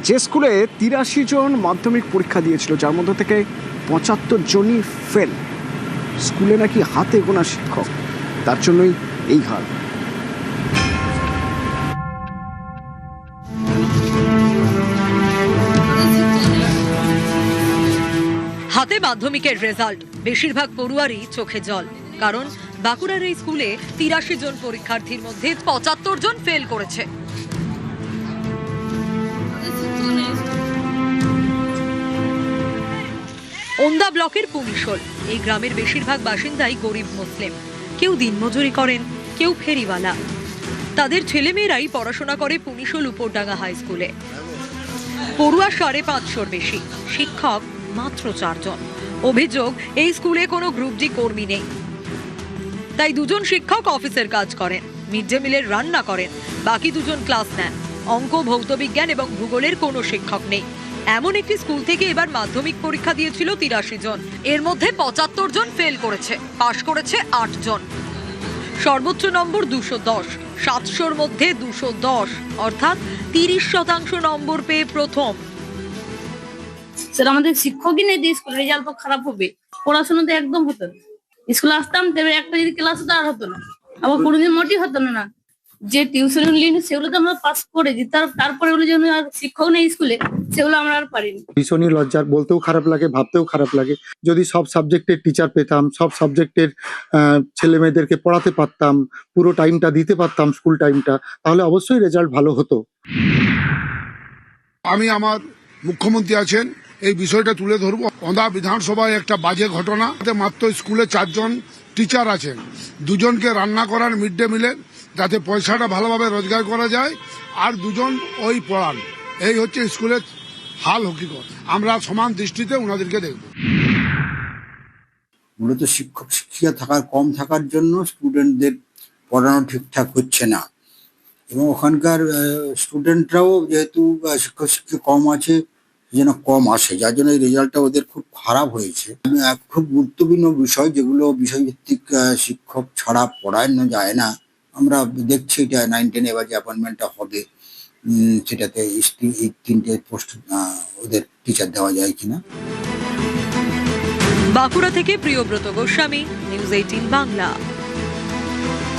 যে স্কুলে ৮৩ জন মাধ্যমিক পরীক্ষা দিয়েছিল, যার মধ্যে থেকে ৭৫ জনই ফেল, স্কুলে নাকি হাতে গোনা শিক্ষক, তার জন্যই এই হাল। হাতে মাধ্যমিকের রেজাল্ট, বেশিরভাগ পড়ুয়ারই চোখে জল। কারণ বাঁকুড়ার এই স্কুলে ৮৩ জন পরীক্ষার্থীর মধ্যে ৭৫ জন ফেল করেছে। ওন্দা ব্লকের পুনিশোল এই গ্রামের বেশিরভাগ বাসিন্দাই গরিব মুসলিম। কেউ দিনমজুরি করেন, কেউ ফেরিওয়ালা। তাদের ছেলেমেয়েরাই পড়াশোনা করে পুনিশোল উপরডাঙ্গা হাই স্কুলে। পড়ুয়া ৫৫০-র বেশি, শিক্ষক মাত্র ৪ জন। অভিযোগ, এই স্কুলে কোনো গ্রুপ ডি কর্মী নেই, তাই ২ জন শিক্ষক অফিসের কাজ করেন, মিড ডে মিলের রান্না করেন, বাকি ২ জন ক্লাস নেন। অঙ্ক, ভৌত বিজ্ঞান এবং ভূগোলের কোনো শিক্ষক নেই। এমন একটি স্কুল থেকে এবার মাধ্যমিক পরীক্ষা দিয়েছিল ৮৩ জন। এর মধ্যে ৭৫ জন ফেল করেছে, পাশ করেছে ৮ জন। সর্বোচ্চ নম্বর ২১০, ৭০০-র মধ্যে ২১০, অর্থাৎ ৩০% নম্বর পেয়ে প্রথম। স্যার, আমাদের শিক্ষকই নেই, স্কুল রেজাল্ট তো খারাপ হবে, পড়াশোনা তো একদম হতো না। স্কুলে আসতাম, তবে একটা যদি ক্লাস হতো আর হতো না, আবার কোনোদিন মোটেই হতো না। যে টিউশন সেগুলো তো আমরা পাস করেছি, তারপরে ওগুলো যেন আর শিক্ষক নেই স্কুলে, সেগুলো আমরা আর পারিনি। ভীষণই লজ্জার, বলতেও খারাপ লাগে, ভাবতেও খারাপ লাগে। যদি সব সাবজেক্টের টিচার পেতাম, সব সাবজেক্টের ছেলে মেয়েদেরকে পড়াতে পারতাম, পুরো টাইমটা দিতে পারতাম, স্কুল টাইমটা, তাহলে অবশ্যই রেজাল্ট ভালো হতো। আমি আমার মুখ্যমন্ত্রী আছেন, এই বিষয়টা তুলে ধরবো। ওন্দা বিধানসভায় একটা বাজে ঘটনা, মাত্র স্কুলে 4 জন টিচার আছেন, 2 জনকে রান্না করান মিড ডে মিলের, যাতে পয়সাটা ভালোভাবে রোজগার করা যায়, আর 2 জন ওই পড়ান। এই হচ্ছে স্কুলের হাল হকিকত। আমরা সমান দৃষ্টিতে ওনাদেরকে দেখব। মূলত শিক্ষক শিক্ষিকা কম থাকার জন্য স্টুডেন্টদের পড়ানো ঠিকঠাক হচ্ছে না, এবং ওখানকার স্টুডেন্টরাও যেহেতু শিক্ষক শিক্ষিকা কম আছে, যেন কম আসে, যার জন্য এই রেজাল্টটা ওদের খুব খারাপ হয়েছে। খুব গুরুত্বপূর্ণ বিষয়, যেগুলো বিষয়ভিত্তিক শিক্ষক ছাড়া পড়ানো যায় না। আমরা দেখছি এটা 9-10 এবার যে অ্যাপয়েন্টমেন্টটা হবে, সেটাতে এই 3টে পোস্ট ওদের টিচার দেওয়া যায় কিনা। বাঁকুড়া থেকে প্রিয়ব্রত গোস্বামী, নিউজ 18 বাংলা।